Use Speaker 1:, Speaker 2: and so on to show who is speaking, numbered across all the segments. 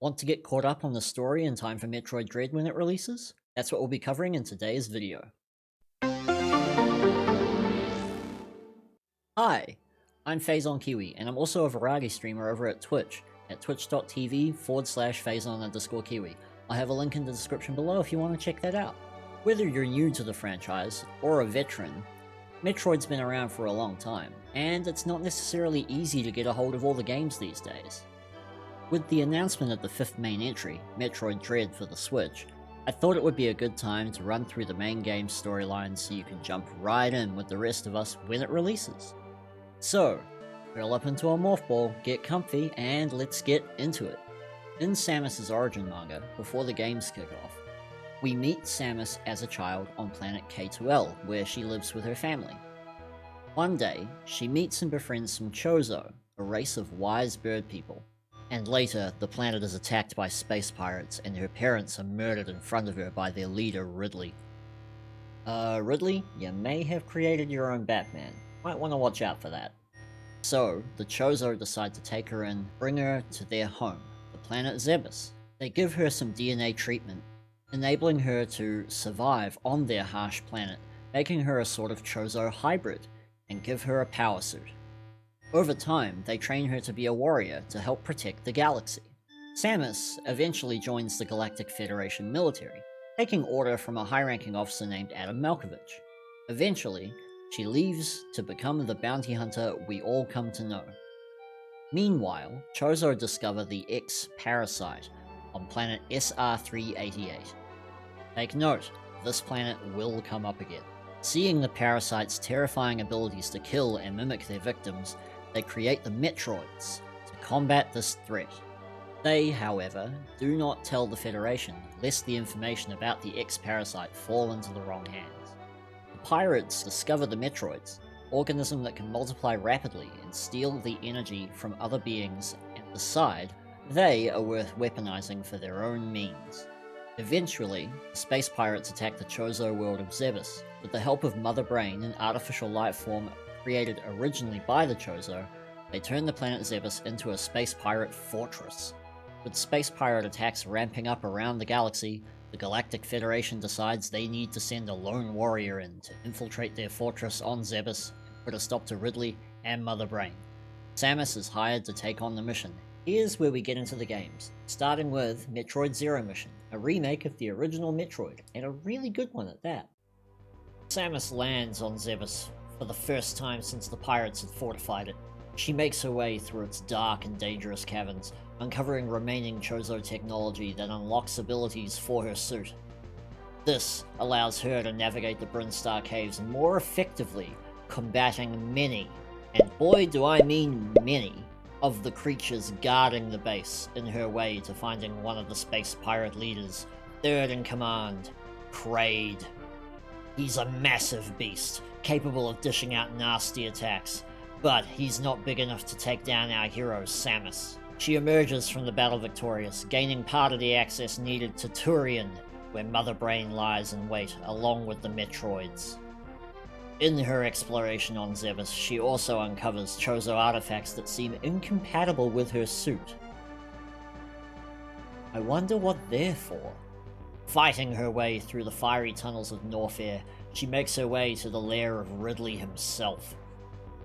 Speaker 1: Want to get caught up on the story in time for Metroid Dread when it releases? That's what we'll be covering in today's video. Hi, I'm Phazon Kiwi, and I'm also a variety streamer over at Twitch, at twitch.tv/Phazon_Kiwi. I have a link in the description below if you want to check that out. Whether you're new to the franchise, or a veteran, Metroid's been around for a long time, and it's not necessarily easy to get a hold of all the games these days. With the announcement of the 5th main entry, Metroid Dread for the Switch, I thought it would be a good time to run through the main game's storyline so you can jump right in with the rest of us when it releases. So, curl up into a morph ball, get comfy, and let's get into it. In Samus' origin manga, before the games kick off, we meet Samus as a child on planet K2L, where she lives with her family. One day, she meets and befriends some Chozo, a race of wise bird people. And later, the planet is attacked by space pirates, and her parents are murdered in front of her by their leader, Ridley. Ridley, you may have created your own Batman. Might want to watch out for that. So, the Chozo decide to take her and bring her to their home, the planet Zebes. They give her some DNA treatment, enabling her to survive on their harsh planet, making her a sort of Chozo hybrid, and give her a power suit. Over time, they train her to be a warrior to help protect the galaxy. Samus eventually joins the Galactic Federation military, taking order from a high-ranking officer named Adam Malkovich. Eventually, she leaves to become the bounty hunter we all come to know. Meanwhile, Chozo discover the X-Parasite on planet SR-388. Take note, this planet will come up again. Seeing the parasite's terrifying abilities to kill and mimic their victims, they create the Metroids to combat this threat. They, however, do not tell the Federation, lest the information about the X-Parasite fall into the wrong hands. The pirates discover the Metroids, organism that can multiply rapidly and steal the energy from other beings, and decide they are worth weaponizing for their own means. Eventually, the space pirates attack the Chozo world of Zebes. With the help of Mother Brain, an artificial life form created originally by the Chozo, they turn the planet Zebes into a space pirate fortress. With space pirate attacks ramping up around the galaxy, the Galactic Federation decides they need to send a lone warrior in to infiltrate their fortress on Zebes and put a stop to Ridley and Mother Brain. Samus is hired to take on the mission. Here's where we get into the games, starting with Metroid Zero Mission, a remake of the original Metroid, and a really good one at that. Samus lands on Zebes for the first time since the pirates had fortified it. She makes her way through its dark and dangerous caverns, uncovering remaining Chozo technology that unlocks abilities for her suit. This allows her to navigate the Brinstar Caves more effectively, combating many, and boy do I mean many, of the creatures guarding the base in her way to finding one of the space pirate leaders, third in command, Kraid. He's a massive beast, capable of dishing out nasty attacks, but he's not big enough to take down our hero, Samus. She emerges from the battle victorious, gaining part of the access needed to Turian, where Mother Brain lies in wait, along with the Metroids. In her exploration on Zebes, she also uncovers Chozo artifacts that seem incompatible with her suit. I wonder what they're for. Fighting her way through the fiery tunnels of Norfair, she makes her way to the lair of Ridley himself.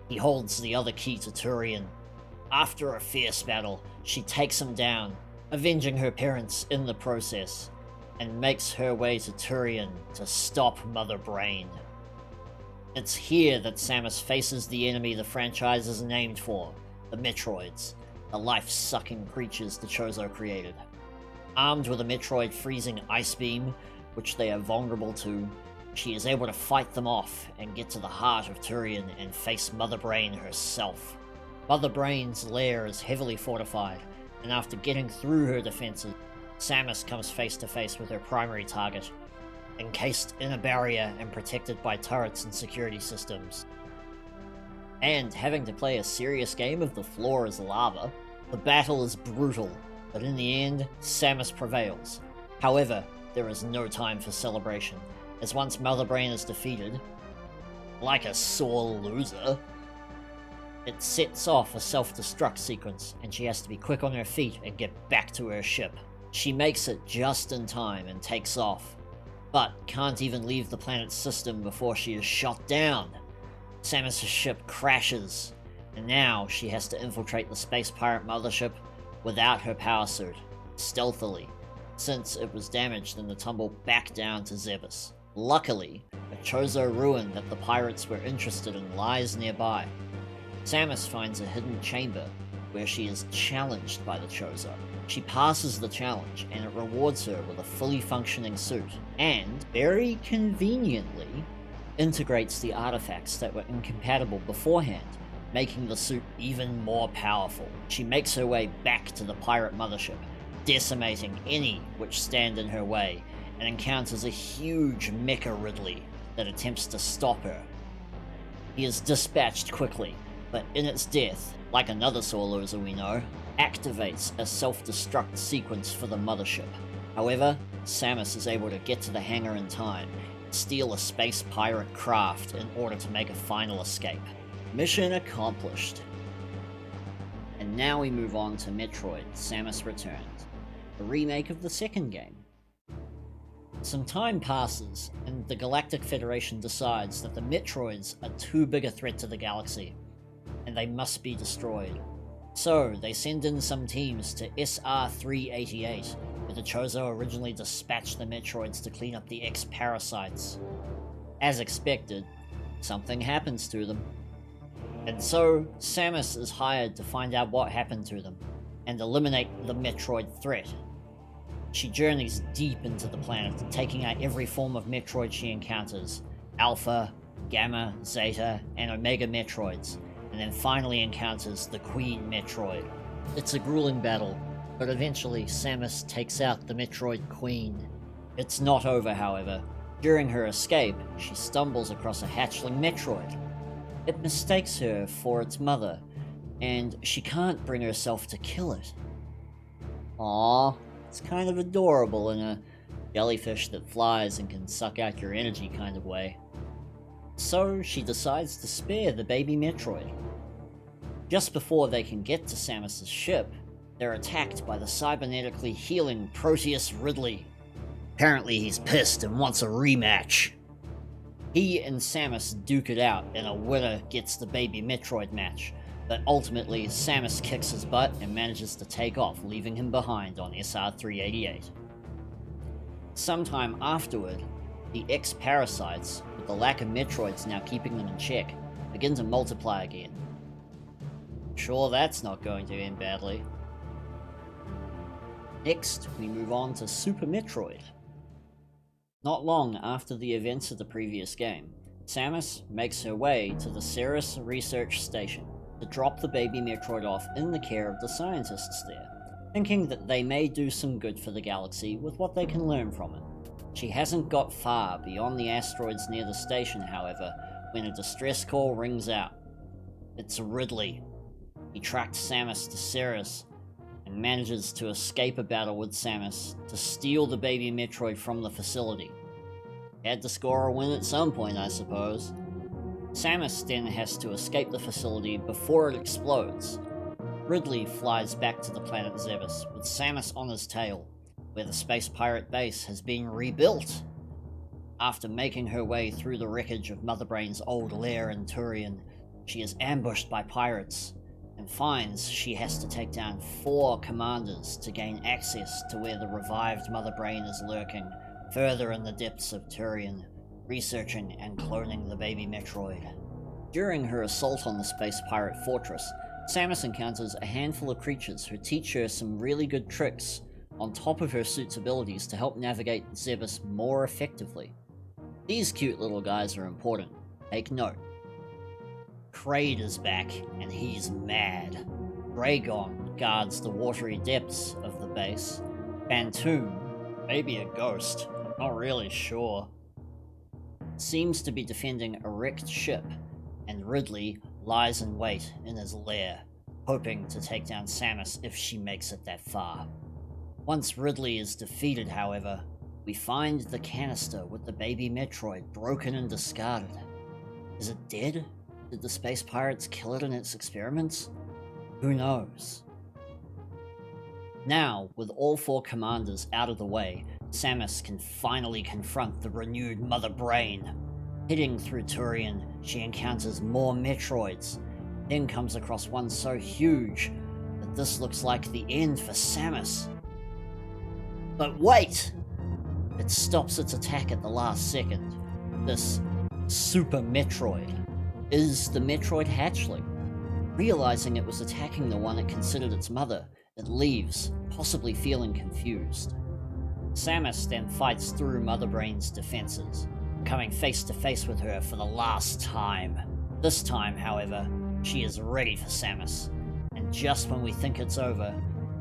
Speaker 1: He holds the other key to Turian. After a fierce battle, she takes him down, avenging her parents in the process, and makes her way to Turian to stop Mother Brain. It's here that Samus faces the enemy the franchise is named for, the Metroids, the life-sucking creatures the Chozo created. Armed with a Metroid freezing ice beam, which they are vulnerable to, she is able to fight them off and get to the heart of Turian and face Mother Brain herself. Mother Brain's lair is heavily fortified, and after getting through her defenses, Samus comes face to face with her primary target, encased in a barrier and protected by turrets and security systems. And having to play a serious game of the floor is lava, the battle is brutal, but in the end, Samus prevails. However, there is no time for celebration, as once Mother Brain is defeated, like a sore loser, It sets off a self-destruct sequence, and she has to be quick on her feet and get back to her ship. She makes it just in time and takes off, but can't even leave the planet's system before she is shot down. Samus' ship crashes, and now she has to infiltrate the space pirate mothership without her power suit, stealthily, since it was damaged in the tumble back down to Zebes. Luckily, a Chozo ruin that the pirates were interested in lies nearby. Samus finds a hidden chamber where she is challenged by the Chozo. She passes the challenge, and it rewards her with a fully functioning suit, and, very conveniently, integrates the artifacts that were incompatible beforehand, making the suit even more powerful. She makes her way back to the pirate mothership, decimating any which stand in her way, and encounters a huge Mecha Ridley that attempts to stop her. He is dispatched quickly, but in its death, like another sore loser we know, activates a self-destruct sequence for the mothership. However, Samus is able to get to the hangar in time and steal a space pirate craft in order to make a final escape. Mission accomplished. And now we move on to Metroid: Samus Returns, a remake of the second game. Some time passes, and the Galactic Federation decides that the Metroids are too big a threat to the galaxy, and they must be destroyed. So, they send in some teams to SR-388, where the Chozo originally dispatched the Metroids to clean up the X-Parasites. As expected, something happens to them. And so, Samus is hired to find out what happened to them, and eliminate the Metroid threat. She journeys deep into the planet, taking out every form of Metroid she encounters: Alpha, Gamma, Zeta, and Omega Metroids, and then finally encounters the Queen Metroid. It's a grueling battle, but eventually Samus takes out the Metroid Queen. It's not over, however. During her escape, she stumbles across a hatchling Metroid. It mistakes her for its mother, and she can't bring herself to kill it. Aww, it's kind of adorable in a jellyfish that flies and can suck out your energy kind of way. So she decides to spare the baby Metroid. Just before they can get to Samus' ship, they're attacked by the cybernetically healing Proteus Ridley. Apparently he's pissed and wants a rematch. He and Samus duke it out, and a winner gets the baby Metroid match, but ultimately Samus kicks his butt and manages to take off, leaving him behind on SR-388. Sometime afterward, the X-Parasites, with the lack of Metroids now keeping them in check, begin to multiply again. Sure, that's not going to end badly. Next, we move on to Super Metroid. Not long after the events of the previous game, Samus makes her way to the Ceres Research Station to drop the baby Metroid off in the care of the scientists there, thinking that they may do some good for the galaxy with what they can learn from it. She hasn't got far beyond the asteroids near the station, however, when a distress call rings out. It's Ridley. He tracked Samus to Ceres, and manages to escape a battle with Samus to steal the baby Metroid from the facility. Had to score a win at some point, I suppose. Samus then has to escape the facility before it explodes. Ridley flies back to the planet Zebes, with Samus on his tail, where the space pirate base has been rebuilt. After making her way through the wreckage of Mother Brain's old lair in Turian, she is ambushed by pirates, and finds she has to take down 4 commanders to gain access to where the revived Mother Brain is lurking, further in the depths of Turian, researching and cloning the baby Metroid. During her assault on the space pirate fortress, Samus encounters a handful of creatures who teach her some really good tricks, on top of her suit's abilities to help navigate Zebes more effectively. These cute little guys are important. Take note. Kraid is back, and he's mad. Dragon guards the watery depths of the base. Bantoon, maybe a ghost, not really sure, seems to be defending a wrecked ship, and Ridley lies in wait in his lair, hoping to take down Samus if she makes it that far. Once Ridley is defeated, however, we find the canister with the baby Metroid broken and discarded. Is it dead? Did the space pirates kill it in its experiments? Who knows? Now, with all 4 commanders out of the way, Samus can finally confront the renewed Mother Brain. Heading through Turian, she encounters more Metroids, then comes across one so huge that this looks like the end for Samus. But wait! It stops its attack at the last second. This Super Metroid is the Metroid hatchling. Realizing it was attacking the one it considered its mother, it leaves, possibly feeling confused. Samus then fights through Mother Brain's defenses, coming face to face with her for the last time. This time, however, she is ready for Samus, and just when we think it's over,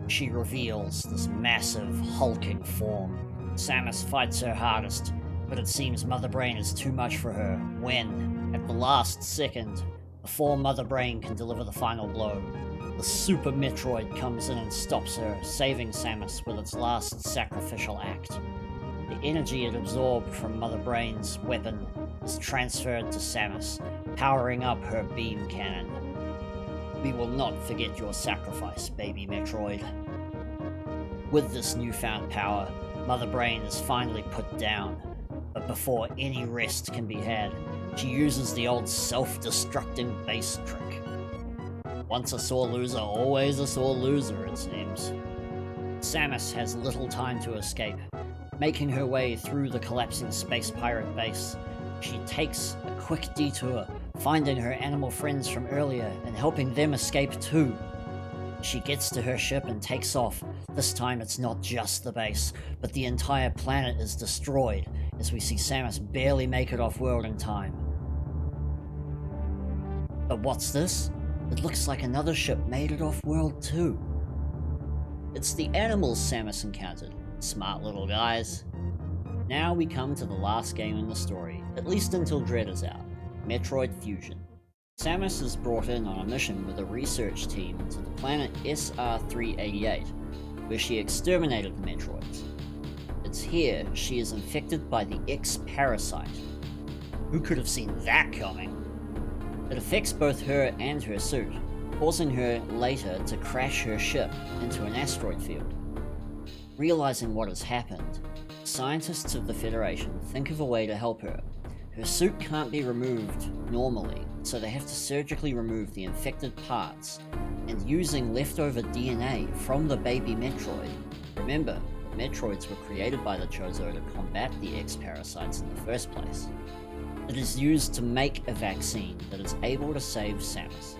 Speaker 1: she reveals this massive, hulking form. Samus fights her hardest, but it seems Mother Brain is too much for her when, at the last second, before Mother Brain can deliver the final blow, the Super Metroid comes in and stops her, saving Samus with its last sacrificial act. The energy it absorbed from Mother Brain's weapon is transferred to Samus, powering up her beam cannon. We will not forget your sacrifice, baby Metroid. With this newfound power, Mother Brain is finally put down, but before any rest can be had, she uses the old self-destructing base trick. Once a sore loser, always a sore loser, it seems. Samus has little time to escape. Making her way through the collapsing space pirate base, she takes a quick detour, finding her animal friends from earlier and helping them escape too. She gets to her ship and takes off. This time it's not just the base, but the entire planet is destroyed, as we see Samus barely make it off-world in time. But what's this? It looks like another ship made it off-world too. It's the animals Samus encountered. Smart little guys. Now we come to the last game in the story, at least until Dread is out, Metroid Fusion. Samus is brought in on a mission with a research team to the planet SR-388, where she exterminated the Metroids. It's here she is infected by the X-Parasite. Who could have seen that coming? It affects both her and her suit, causing her later to crash her ship into an asteroid field. Realizing what has happened, scientists of the Federation think of a way to help her. Her suit can't be removed normally, so they have to surgically remove the infected parts, and using leftover DNA from the baby Metroid. Remember, the Metroids were created by the Chozo to combat the X-Parasites in the first place. It is used to make a vaccine that is able to save Samus.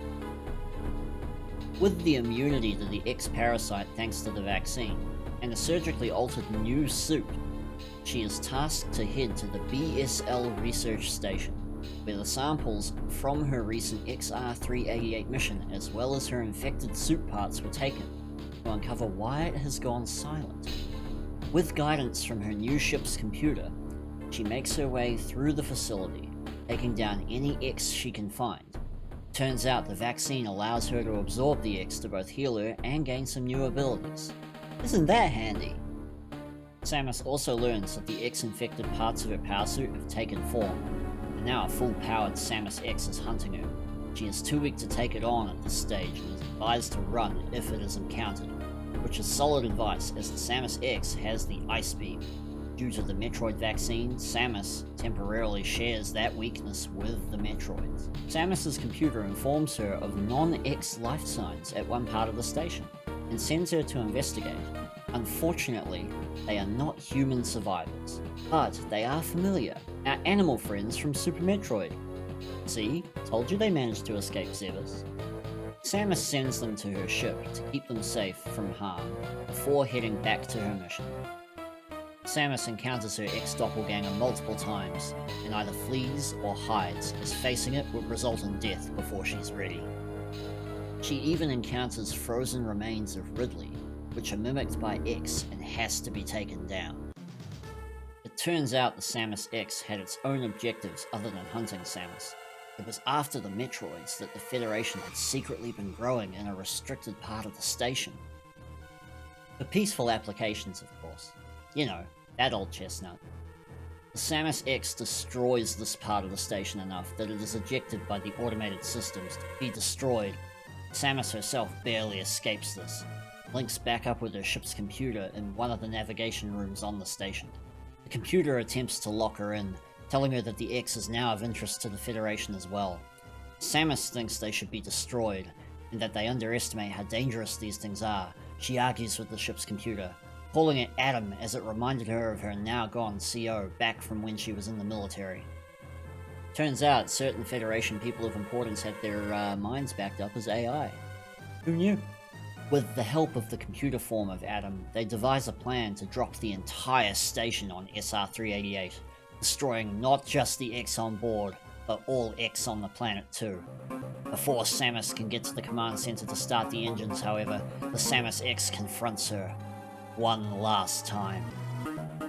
Speaker 1: With the immunity to the X-Parasite thanks to the vaccine, and a surgically altered new suit, she is tasked to head to the BSL research station, where the samples from her recent XR-388 mission as well as her infected suit parts were taken, to uncover why it has gone silent. With guidance from her new ship's computer, she makes her way through the facility, taking down any X she can find. Turns out the vaccine allows her to absorb the X to both heal her and gain some new abilities. Isn't that handy? Samus also learns that the X-infected parts of her power suit have taken form, and now a full-powered Samus X is hunting her. She is too weak to take it on at this stage and is advised to run if it is encountered, which is solid advice as the Samus X has the Ice Beam. Due to the Metroid vaccine, Samus temporarily shares that weakness with the Metroids. Samus's computer informs her of non-X life signs at one part of the station, and sends her to investigate. Unfortunately, they are not human survivors, but they are familiar, our animal friends from Super Metroid. See, told you they managed to escape Zebus. Samus sends them to her ship to keep them safe from harm, before heading back to her mission. Samus encounters her ex-doppelganger multiple times, and either flees or hides, as facing it would result in death before she's ready. She even encounters frozen remains of Ridley, which are mimicked by X and has to be taken down. It turns out the Samus X had its own objectives other than hunting Samus. It was after the Metroids that the Federation had secretly been growing in a restricted part of the station. For peaceful applications, of course. You know, that old chestnut. The Samus X destroys this part of the station enough that it is ejected by the automated systems to be destroyed. Samus herself barely escapes this. Links back up with her ship's computer in one of the navigation rooms on the station. The computer attempts to lock her in, telling her that the X is now of interest to the Federation as well. Samus thinks they should be destroyed, and that they underestimate how dangerous these things are. She argues with the ship's computer, calling it Adam as it reminded her of her now-gone CO back from when she was in the military. Turns out, certain Federation people of importance have their minds backed up as AI. Who knew? With the help of the computer form of Adam, they devise a plan to drop the entire station on SR-388, destroying not just the X on board, but all X on the planet too. Before Samus can get to the command center to start the engines, however, the Samus X confronts her. One last time.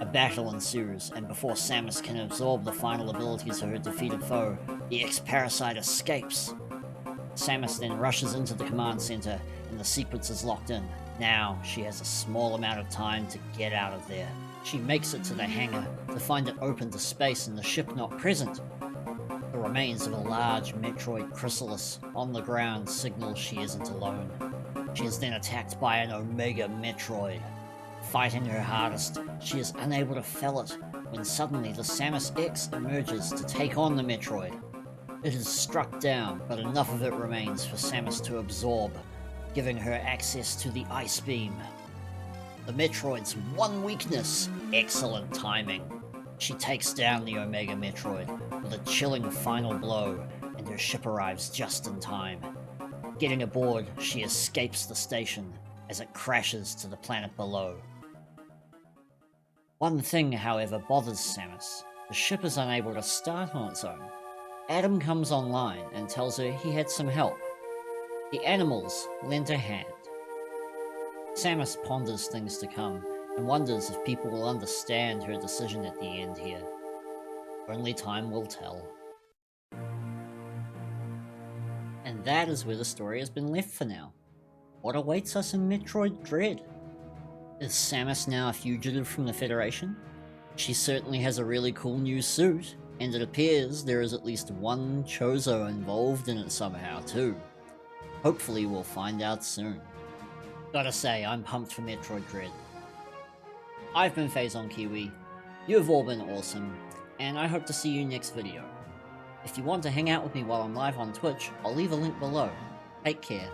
Speaker 1: A battle ensues, and before Samus can absorb the final abilities of her defeated foe, the X-Parasite escapes. Samus then rushes into the command center, and the sequence is locked in. Now, she has a small amount of time to get out of there. She makes it to the hangar, to find it open to space and the ship not present. The remains of a large Metroid chrysalis on the ground signal she isn't alone. She is then attacked by an Omega Metroid. Fighting her hardest, she is unable to fell it, when suddenly the Samus X emerges to take on the Metroid. It is struck down, but enough of it remains for Samus to absorb, giving her access to the Ice Beam. The Metroid's one weakness, excellent timing. She takes down the Omega Metroid with a chilling final blow, and her ship arrives just in time. Getting aboard, she escapes the station as it crashes to the planet below. One thing, however, bothers Samus. The ship is unable to start on its own. Adam comes online and tells her he had some help. The animals lend a hand. Samus ponders things to come and wonders if people will understand her decision at the end here. Only time will tell. And that is where the story has been left for now. What awaits us in Metroid Dread? Is Samus now a fugitive from the Federation? She certainly has a really cool new suit, and it appears there is at least one Chozo involved in it somehow too. Hopefully we'll find out soon. Gotta say, I'm pumped for Metroid Dread. I've been Phazon Kiwi, you have all been awesome, and I hope to see you next video. If you want to hang out with me while I'm live on Twitch, I'll leave a link below. Take care.